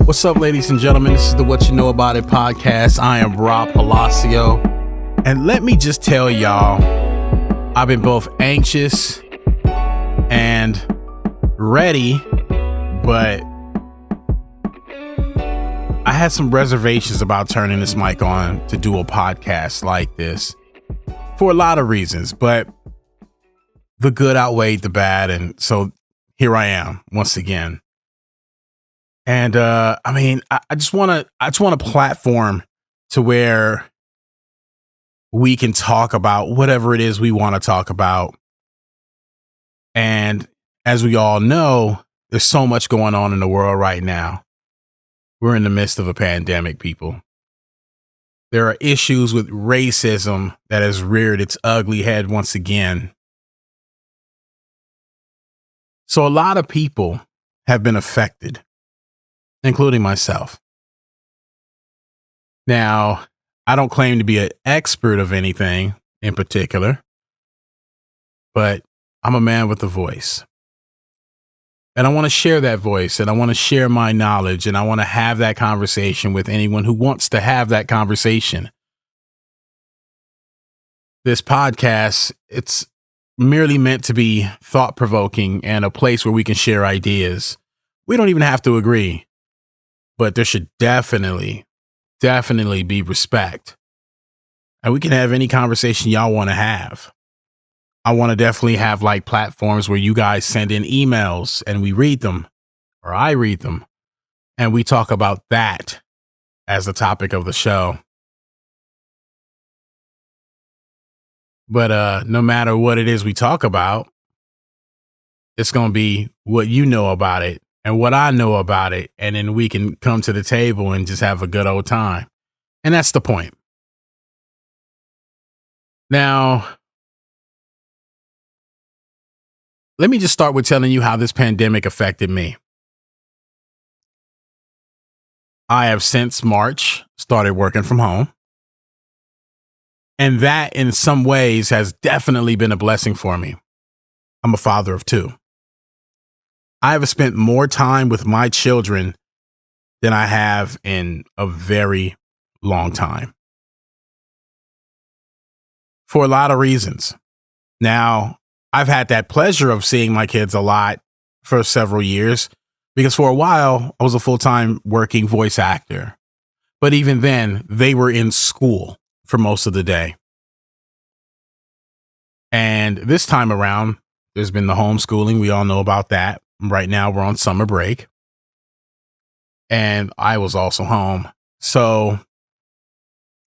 What's up, ladies and gentlemen? This is the What You Know About It podcast. I am Rob Palacio. And let me just tell y'all, I've been both anxious and ready, but I had some reservations about turning this mic on to do a podcast like this for a lot of reasons, but the good outweighed the bad. And so here I am once again. And I just want a platform to where we can talk about whatever it is we want to talk about. And as we all know, there's so much going on in the world right now. We're in the midst of a pandemic, people. There are issues with racism that has reared its ugly head once again. So a lot of people have been affected, including myself. Now, I don't claim to be an expert of anything in particular, but I'm a man with a voice. And I want to share that voice, and I want to share my knowledge, and I want to have that conversation with anyone who wants to have that conversation. This podcast, it's merely meant to be thought-provoking and a place where we can share ideas. We don't even have to agree, but there should definitely be respect. And we can have any conversation y'all want to have. I want to definitely have like platforms where you guys send in emails and we read them, or I read them, and we talk about that as the topic of the show. But no matter what it is we talk about, it's going to be what you know about it and what I know about it. And then we can come to the table and just have a good old time. And that's the point. Now, let me just start with telling you how this pandemic affected me. I have since March started working from home. And that in some ways has definitely been a blessing for me. I'm a father of two. I have spent more time with my children than I have in a very long time. For a lot of reasons. Now, I've had that pleasure of seeing my kids a lot for several years because for a while I was a full-time working voice actor. But even then, they were in school for most of the day. And this time around, there's been the homeschooling. We all know about that. Right now, we're on summer break. And I was also home. So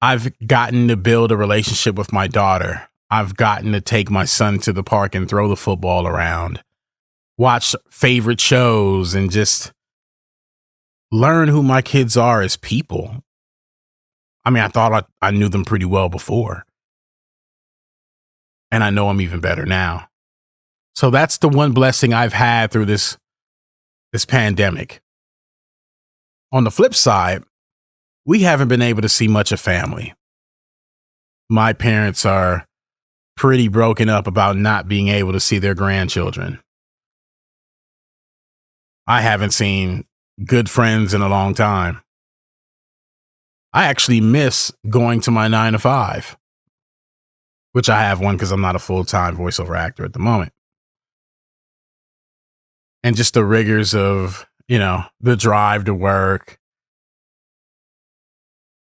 I've gotten to build a relationship with my daughter. I've gotten to take my son to the park and throw the football around, watch favorite shows, and just learn who my kids are as people. I mean, I thought I knew them pretty well before. And I know them even better now. So that's the one blessing I've had through this pandemic. On the flip side, we haven't been able to see much of family. My parents are pretty broken up about not being able to see their grandchildren. I haven't seen good friends in a long time. I actually miss going to my 9 to 5, which I have one because I'm not a full-time voiceover actor at the moment. And just the rigors of, the drive to work,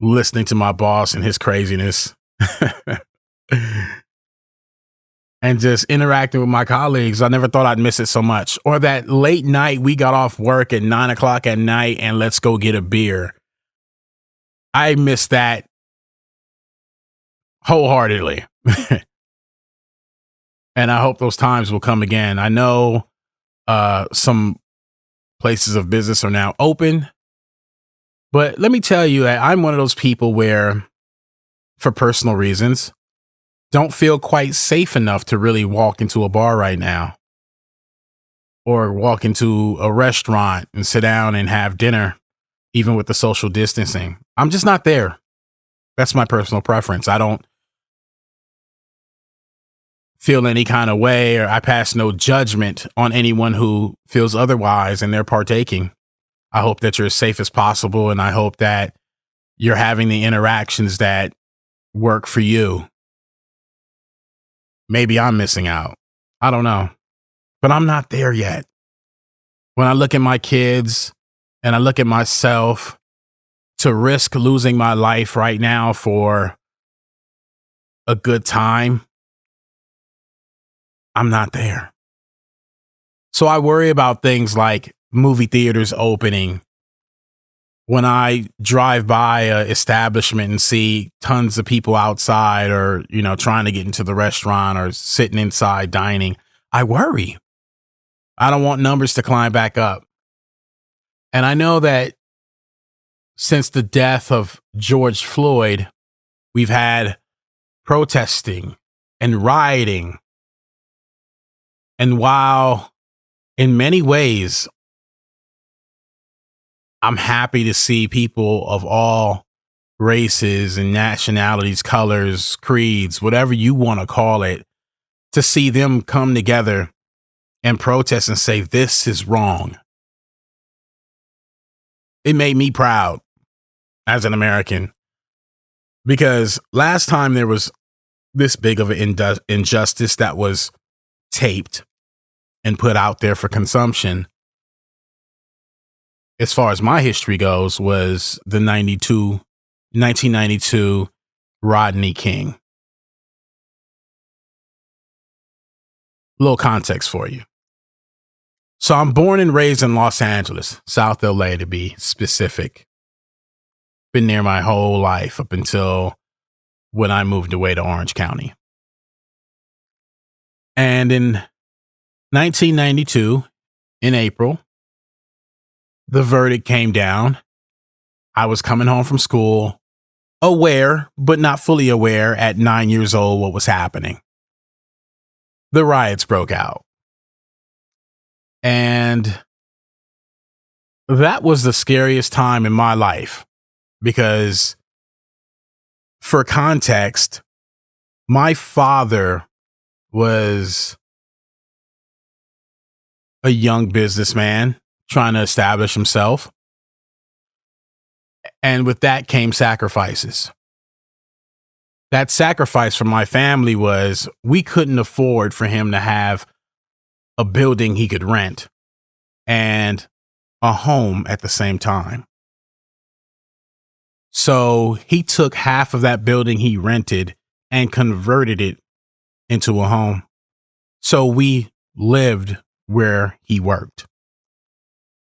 listening to my boss and his craziness, and just interacting with my colleagues. I never thought I'd miss it so much. Or that late night, we got off work at 9 o'clock at night and let's go get a beer. I miss that wholeheartedly. And I hope those times will come again. I know some places of business are now open, but let me tell you, I'm one of those people where, for personal reasons, don't feel quite safe enough to really walk into a bar right now or walk into a restaurant and sit down and have dinner, even with the social distancing. I'm just not there. That's my personal preference. I don't feel any kind of way, or I pass no judgment on anyone who feels otherwise and they're partaking. I hope that you're as safe as possible. And I hope that you're having the interactions that work for you. Maybe I'm missing out. I don't know, but I'm not there yet. When I look at my kids and I look at myself, to risk losing my life right now for a good time, I'm not there. So I worry about things like movie theaters opening. When I drive by a establishment and see tons of people outside or, trying to get into the restaurant or sitting inside dining, I worry. I don't want numbers to climb back up. And I know that since the death of George Floyd, we've had protesting and rioting. And while in many ways, I'm happy to see people of all races and nationalities, colors, creeds, whatever you want to call it, to see them come together and protest and say, this is wrong. It made me proud as an American, because last time there was this big of an injustice that was taped and put out there for consumption, as far as my history goes, was the 1992 Rodney King. A little context for you. So I'm born and raised in Los Angeles, South LA to be specific. Been there my whole life up until when I moved away to Orange County. And in 1992, in April, the verdict came down. I was coming home from school, aware, but not fully aware at 9 years old what was happening. The riots broke out. And that was the scariest time in my life, because for context, my father was a young businessman trying to establish himself. And with that came sacrifices. That sacrifice for my family was we couldn't afford for him to have a building he could rent and a home at the same time. So he took half of that building he rented and converted it into a home. So we lived where he worked.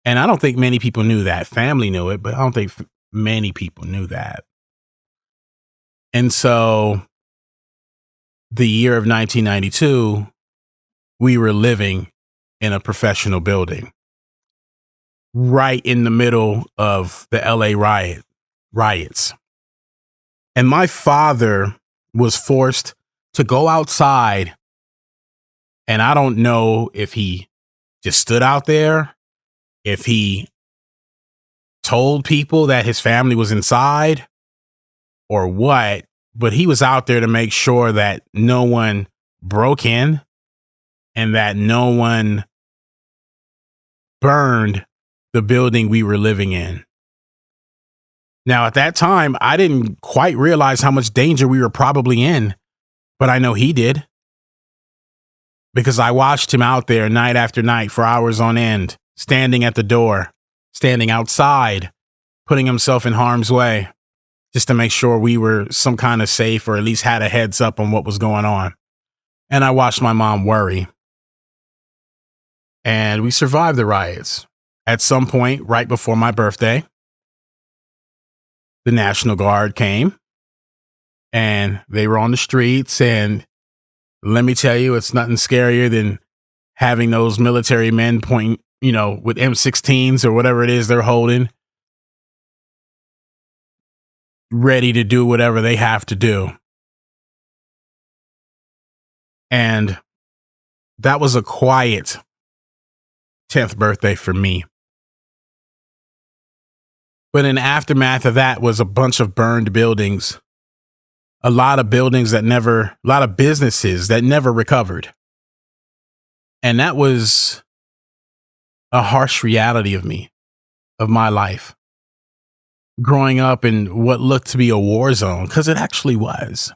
And I don't think many people knew that. Family knew it, but I don't think many people knew that. And so the year of 1992, we were living in a professional building right in the middle of the LA riots. And my father was forced to go outside. And I don't know if he just stood out there, if he told people that his family was inside or what, but he was out there to make sure that no one broke in and that no one burned the building we were living in. Now, at that time, I didn't quite realize how much danger we were probably in, but I know he did, because I watched him out there night after night for hours on end, standing at the door, standing outside, putting himself in harm's way just to make sure we were some kind of safe or at least had a heads up on what was going on. And I watched my mom worry. And we survived the riots. At some point, right before my birthday, the National Guard came and they were on the streets. And let me tell you, it's nothing scarier than having those military men point, with M16s or whatever it is they're holding, ready to do whatever they have to do. And that was a quiet 10th birthday for me. But in aftermath of that was a bunch of burned buildings, a lot of businesses that never recovered. And that was a harsh reality of me. of my life growing up in what looked to be a war zone, because it actually was.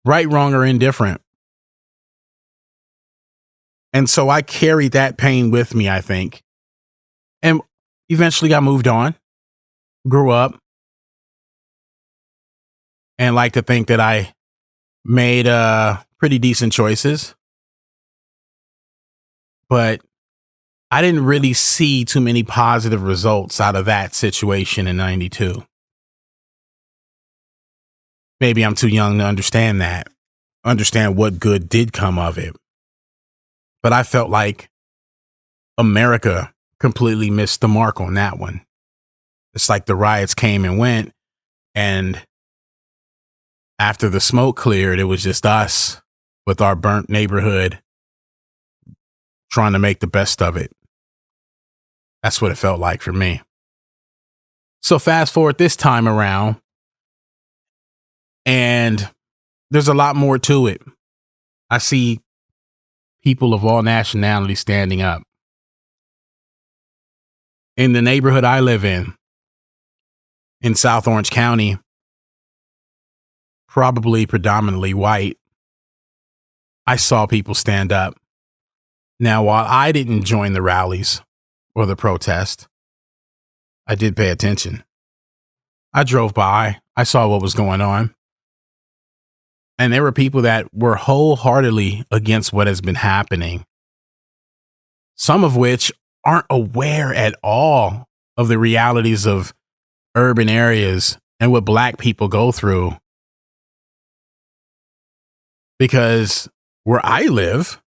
Right, wrong, or indifferent. And so I carried that pain with me, I think. And eventually I moved on, grew up, and like to think that I made pretty decent choices. But I didn't really see too many positive results out of that situation in 92. Maybe I'm too young to understand what good did come of it. But I felt like America completely missed the mark on that one. It's like the riots came and went, and after the smoke cleared, it was just us with our burnt neighborhood trying to make the best of it. That's what it felt like for me. So fast forward this time around, and there's a lot more to it. I see people of all nationalities standing up. In the neighborhood I live in South Orange County, probably predominantly white, I saw people stand up. Now, while I didn't join the rallies or the protest, I did pay attention. I drove by. I saw what was going on. And there were people that were wholeheartedly against what has been happening, some of which aren't aware at all of the realities of urban areas and what Black people go through. Because where I live,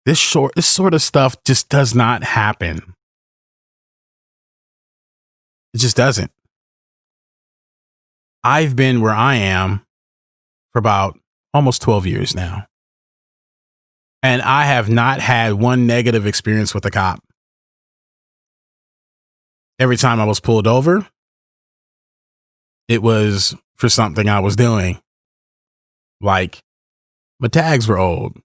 this sort of stuff just does not happen. It just doesn't. I've been where I am for about almost 12 years now. And I have not had one negative experience with a cop. Every time I was pulled over, it was for something I was doing. Like, my tags were old.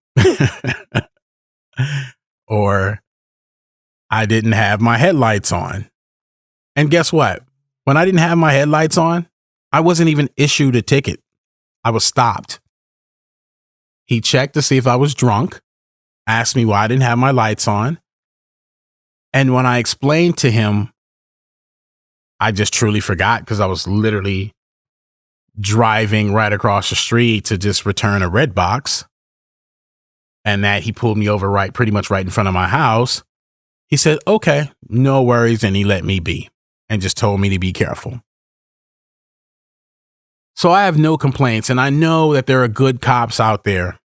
Or I didn't have my headlights on. And guess what? When I didn't have my headlights on, I wasn't even issued a ticket. I was stopped. He checked to see if I was drunk, asked me why I didn't have my lights on. And when I explained to him, I just truly forgot because I was literally driving right across the street to just return a red box. And that he pulled me over pretty much right in front of my house. He said, okay, no worries. And he let me be and just told me to be careful. So I have no complaints. And I know that there are good cops out there.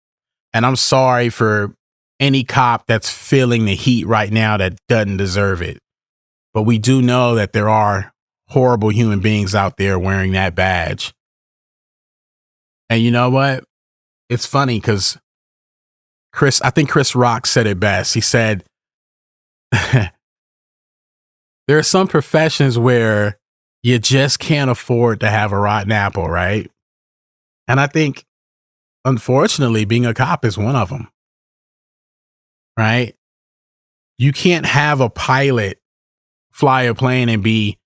And I'm sorry for any cop that's feeling the heat right now that doesn't deserve it. But we do know that there are horrible human beings out there wearing that badge. And you know what? It's funny because I think Chris Rock said it best. He said, there are some professions where you just can't afford to have a rotten apple, right? And I think, unfortunately, being a cop is one of them, right? You can't have a pilot fly a plane and be,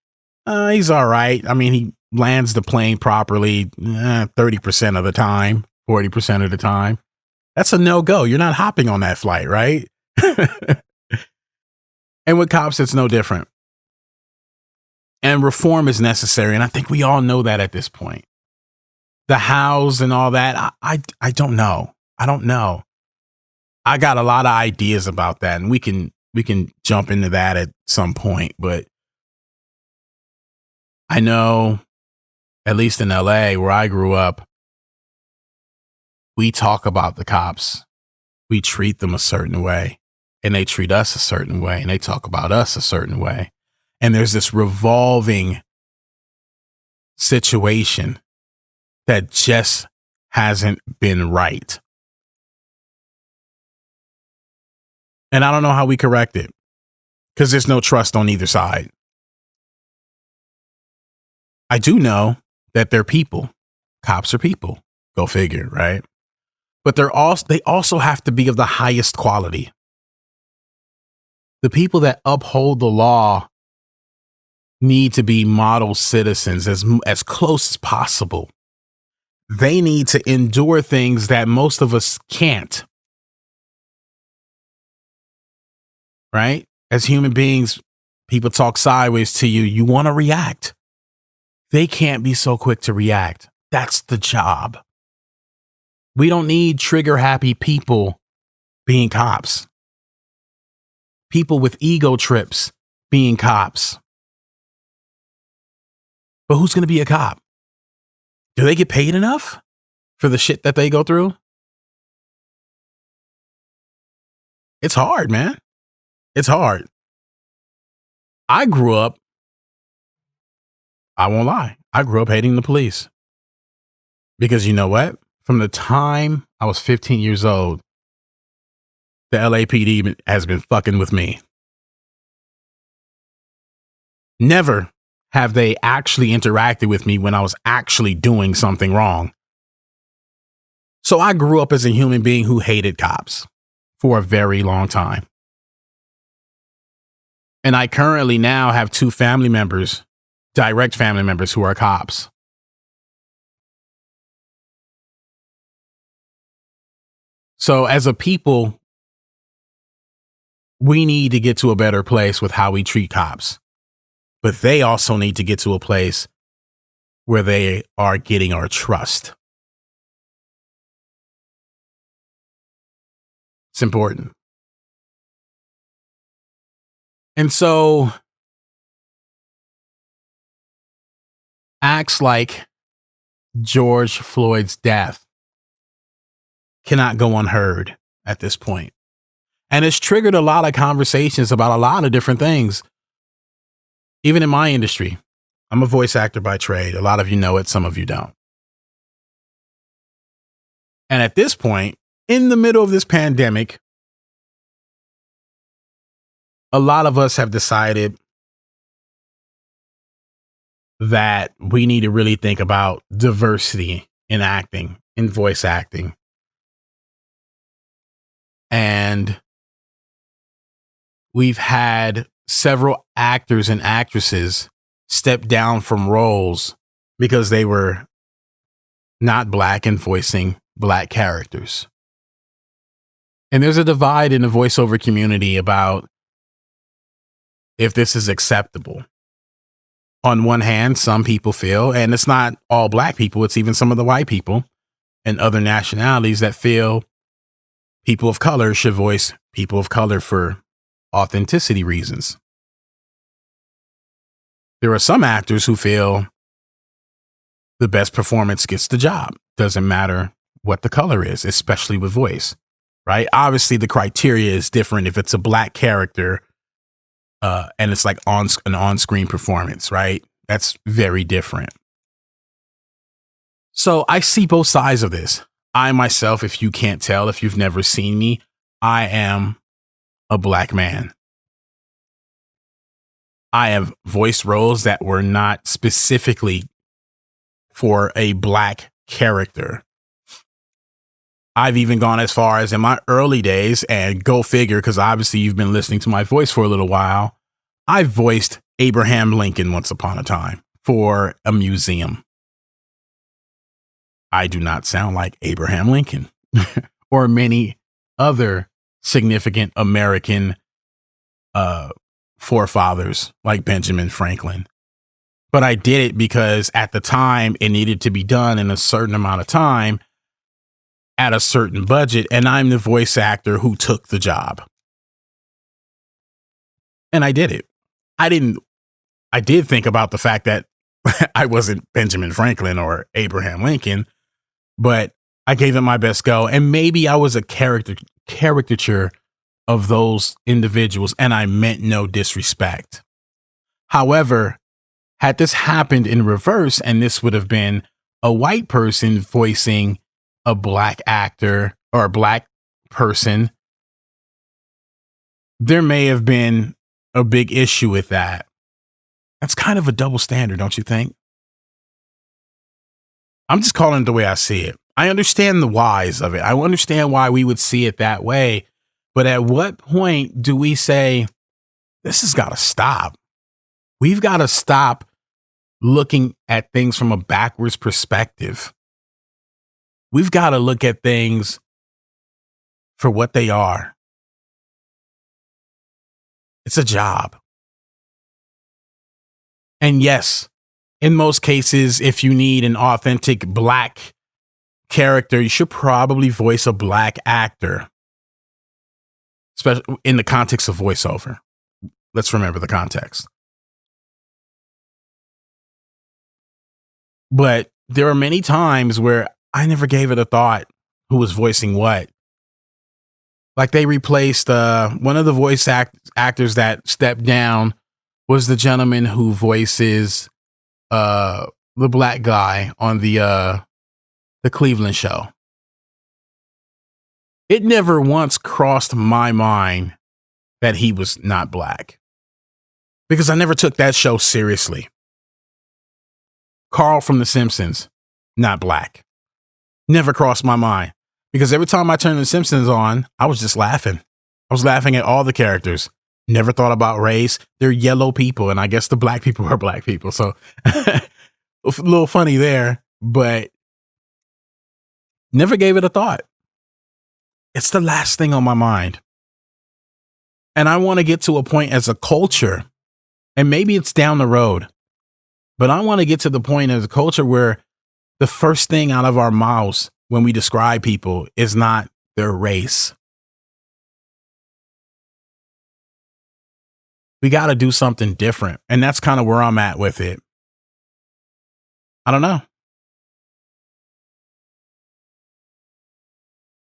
he's all right. I mean, he lands the plane properly 30% of the time, 40% of the time. That's a no-go. You're not hopping on that flight, right? And with cops, it's no different. And reform is necessary. And I think we all know that at this point. The hows and all that, I don't know. I don't know. I got a lot of ideas about that, and we can jump into that at some point. But I know, at least in LA, where I grew up, we talk about the cops. We treat them a certain way, and they treat us a certain way, and they talk about us a certain way. And there's this revolving situation that just hasn't been right. And I don't know how we correct it because there's no trust on either side. I do know that they're people. Cops are people. Go figure, right? But they also have to be of the highest quality. The people that uphold the law need to be model citizens as close as possible. They need to endure things that most of us can't. Right? As human beings, people talk sideways to you. You want to react. They can't be so quick to react. That's the job. We don't need trigger happy people being cops. People with ego trips being cops. But who's going to be a cop? Do they get paid enough for the shit that they go through? It's hard, man. It's hard. I grew up, I won't lie, I grew up hating the police. Because you know what? From the time I was 15 years old, the LAPD has been fucking with me. Never have they actually interacted with me when I was actually doing something wrong. So I grew up as a human being who hated cops for a very long time. And I currently now have 2 family members, direct family members who are cops. So as a people, we need to get to a better place with how we treat cops. But they also need to get to a place where they are getting our trust. It's important. And so acts like George Floyd's death cannot go unheard at this point. And it's triggered a lot of conversations about a lot of different things. Even in my industry, I'm a voice actor by trade. A lot of you know it, some of you don't. And at this point, in the middle of this pandemic, a lot of us have decided that we need to really think about diversity in acting, in voice acting. And we've had several actors and actresses step down from roles because they were not Black and voicing Black characters. And there's a divide in the voiceover community about if this is acceptable. On one hand, some people feel, and it's not all Black people, it's even some of the white people and other nationalities that feel people of color should voice people of color for authenticity reasons. There are some actors who feel the best performance gets the job. Doesn't matter what the color is, especially with voice, right? Obviously, the criteria is different if it's a Black character and it's like an on-screen performance, right? That's very different. So I see both sides of this. I myself, if you can't tell, if you've never seen me, I am a Black man. I have voiced roles that were not specifically for a Black character. I've even gone as far as in my early days, and go figure, because obviously you've been listening to my voice for a little while, I voiced Abraham Lincoln once upon a time for a museum. I do not sound like Abraham Lincoln or many other significant American forefathers like Benjamin Franklin. But I did it because at the time it needed to be done in a certain amount of time at a certain budget. And I'm the voice actor who took the job. And I did it. I did think about the fact that I wasn't Benjamin Franklin or Abraham Lincoln, but I gave it my best go. And maybe I was a caricature of those individuals, and I meant no disrespect. However, had this happened in reverse, and this would have been a white person voicing a Black actor or a Black person, there may have been a big issue with that. That's kind of a double standard, don't you think? I'm just calling it the way I see it. I understand the whys of it. I understand why we would see it that way. But at what point do we say, This has got to stop. We've got to stop looking at things from a backwards perspective. We've got to look at things for what they are. It's a job. And yes, in most cases, if you need an authentic Black character, you should probably voice a Black actor, especially in the context of voiceover. Let's remember the context. But there are many times where I never gave it a thought who was voicing what. Like they replaced one of the voice actors that stepped down was the gentleman who voices the Black guy on the Cleveland show. It never once crossed my mind that he was not Black, because I never took that show seriously. Carl from The Simpsons, not Black. Never crossed my mind, because every time I turned The Simpsons on, I was just laughing. I was laughing at all the characters. Never thought about race. They're yellow people, and I guess the Black people are Black people. So a little funny there, but never gave it a thought. It's the last thing on my mind. And I want to get to a point as a culture, and maybe it's down the road, but I want to get to the point as a culture where the first thing out of our mouths when we describe people is not their race. We got to do something different. And that's kind of where I'm at with it. I don't know.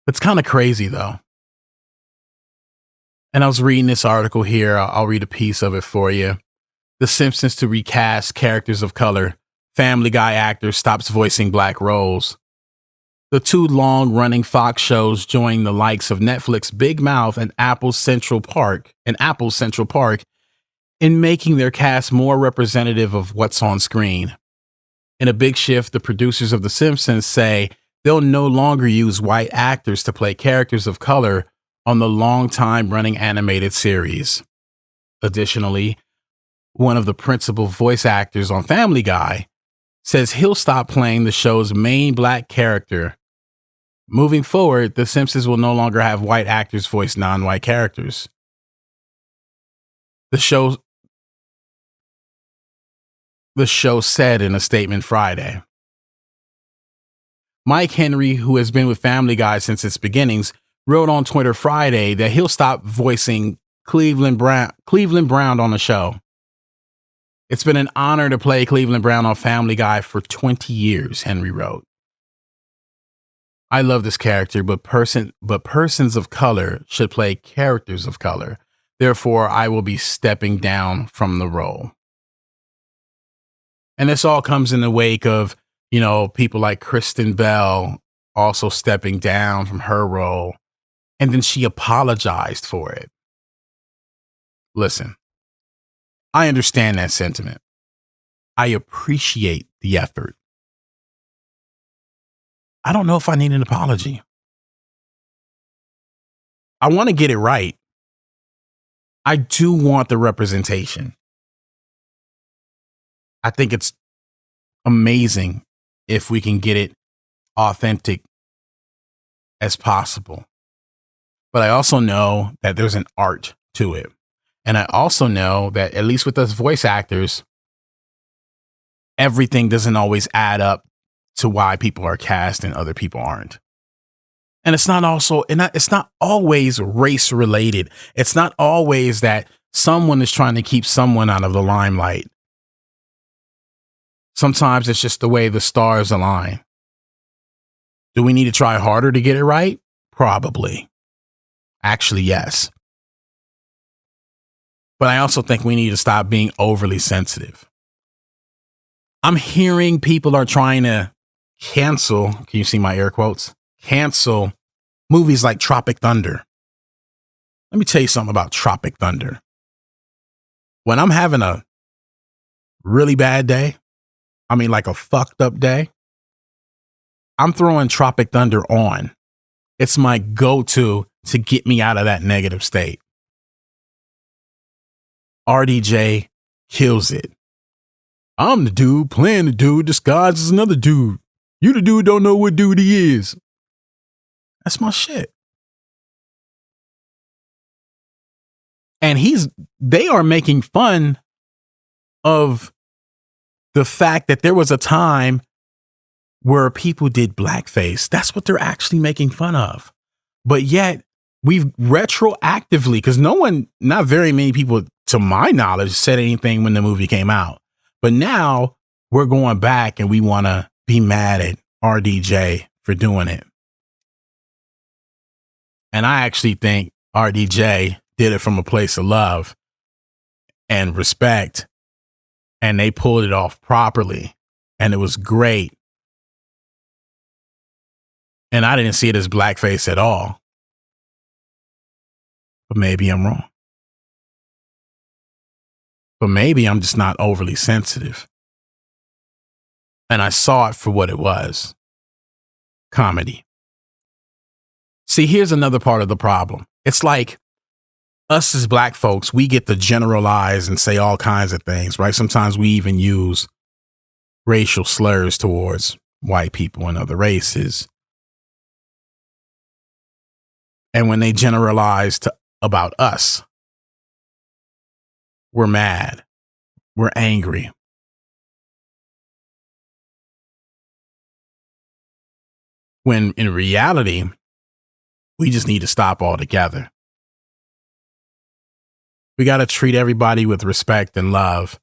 It's kind of crazy, though. And I was reading this article here. I'll read a piece of it for you. The Simpsons to recast characters of color. Family Guy actor stops voicing Black roles. The two long-running Fox shows join the likes of Netflix Big Mouth and Apple's Central Park in making their cast more representative of what's on screen. In a big shift, the producers of The Simpsons say they'll no longer use white actors to play characters of color on the long-time running animated series. Additionally, one of the principal voice actors on Family Guy says he'll stop playing the show's main Black character. Moving forward, The Simpsons will no longer have white actors voice non-white characters. The show said in a statement Friday. Mike Henry, who has been with Family Guy since its beginnings, wrote on Twitter Friday that he'll stop voicing Cleveland Brown on the show. It's been an honor to play Cleveland Brown on Family Guy for 20 years, Henry wrote. I love this character, but persons of color should play characters of color. Therefore, I will be stepping down from the role. And this all comes in the wake of, people like Kristen Bell also stepping down from her role. And then she apologized for it. Listen, I understand that sentiment. I appreciate the effort. I don't know if I need an apology. I want to get it right. I do want the representation. I think it's amazing if we can get it authentic as possible. But I also know that there's an art to it. And I also know that, at least with us voice actors, everything doesn't always add up to why people are cast and other people aren't. And it's not always race related. It's not always that someone is trying to keep someone out of the limelight. Sometimes it's just the way the stars align. Do we need to try harder to get it right? Probably. Actually, yes. But I also think we need to stop being overly sensitive. I'm hearing people are trying to cancel, can you see my air quotes? Cancel movies like Tropic Thunder. Let me tell you something about Tropic Thunder. When I'm having a really bad day, like a fucked up day, I'm throwing Tropic Thunder on. It's my go-to to get me out of that negative state. RDJ kills it. I'm the dude playing the dude disguised as another dude. You the dude don't know what dude he is. That's my shit. And they are making fun of the fact that there was a time where people did blackface. That's what they're actually making fun of. But yet we've retroactively, because not very many people, to my knowledge, said anything when the movie came out. But now we're going back and we want to be mad at RDJ for doing it. And I actually think RDJ did it from a place of love and respect. And they pulled it off properly. And it was great. And I didn't see it as blackface at all. But maybe I'm wrong. But maybe I'm just not overly sensitive. And I saw it for what it was. Comedy. See, here's another part of the problem. It's like us as black folks, we get to generalize and say all kinds of things, right? Sometimes we even use racial slurs towards white people and other races. And when they generalize about us, we're mad. We're angry. When in reality, we just need to stop altogether. We got to treat everybody with respect and love.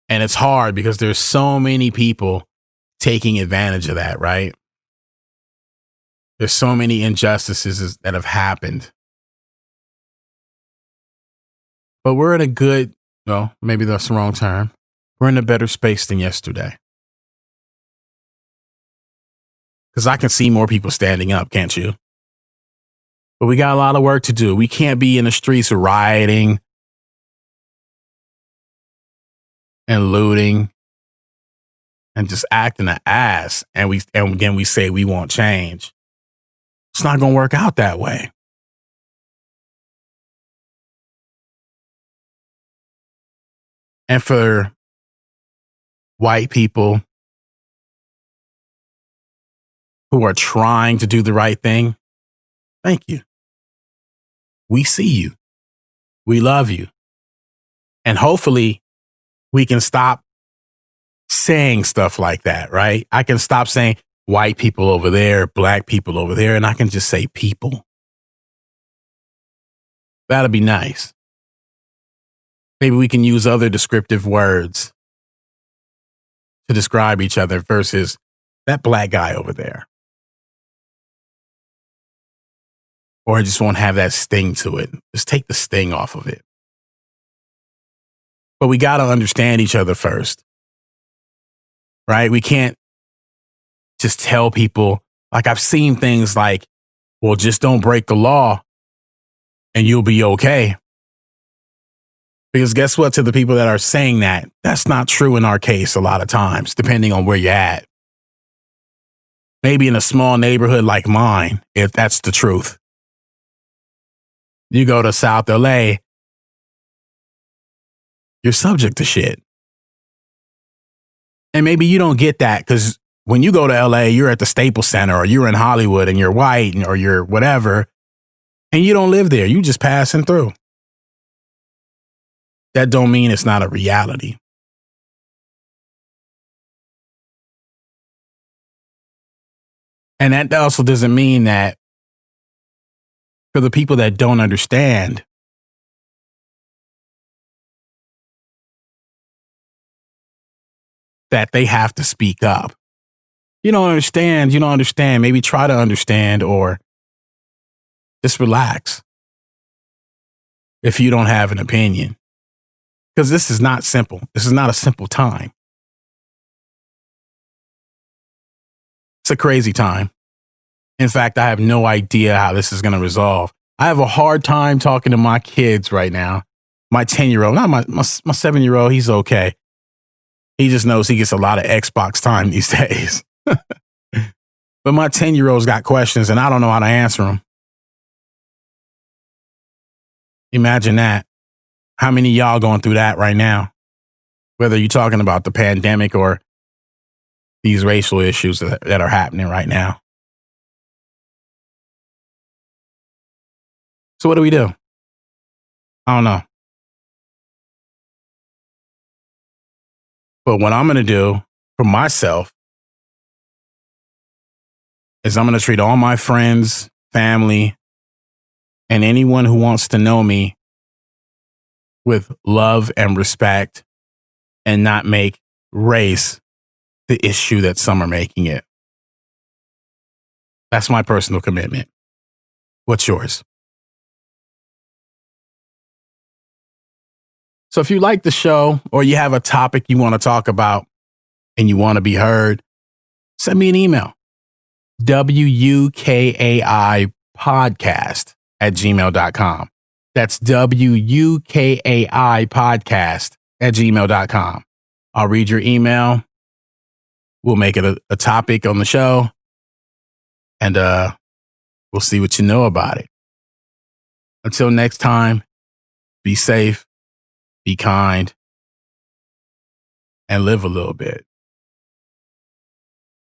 And it's hard because there's so many people taking advantage of that, right? There's so many injustices that have happened. But we're in maybe that's the wrong term. We're in a better space than yesterday. Because I can see more people standing up, can't you? But we got a lot of work to do. We can't be in the streets rioting and looting and just acting an ass. And again, we say we want change. It's not going to work out that way. And for white people who are trying to do the right thing, thank you. We see you. We love you. And hopefully we can stop saying stuff like that, right? I can stop saying white people over there, black people over there, and I can just say people. That'll be nice. Maybe we can use other descriptive words to describe each other versus that black guy over there. Or I just won't have that sting to it. Just take the sting off of it. But we got to understand each other first, right? We can't just tell people, like I've seen things like, well, just don't break the law and you'll be okay. Because guess what? To the people that are saying that, that's not true in our case a lot of times, depending on where you're at. Maybe in a small neighborhood like mine, if that's the truth. You go to South LA, you're subject to shit. And maybe you don't get that because when you go to LA, you're at the Staples Center or you're in Hollywood and you're white or you're whatever, and you don't live there. You just passing through. That don't mean it's not a reality. And that also doesn't mean that for the people that don't understand, that they have to speak up. You don't understand. Maybe try to understand or just relax if you don't have an opinion. Because this is not simple. This is not a simple time. It's a crazy time. In fact, I have no idea how this is going to resolve. I have a hard time talking to my kids right now. My 10-year-old, not my 7-year-old, he's okay. He just knows he gets a lot of Xbox time these days. But my 10-year-old's got questions and I don't know how to answer them. Imagine that. How many of y'all going through that right now? Whether you're talking about the pandemic or these racial issues that are happening right now. So what do we do? I don't know. But what I'm going to do for myself is I'm going to treat all my friends, family, and anyone who wants to know me with love and respect and not make race the issue that some are making it. That's my personal commitment. What's yours? So if you like the show or you have a topic you want to talk about and you want to be heard, send me an email. WUKAIpodcast@gmail.com. That's WUKAIpodcast@gmail.com. I'll read your email. We'll make it a topic on the show. And we'll see what you know about it. Until next time, be safe, be kind, and live a little bit.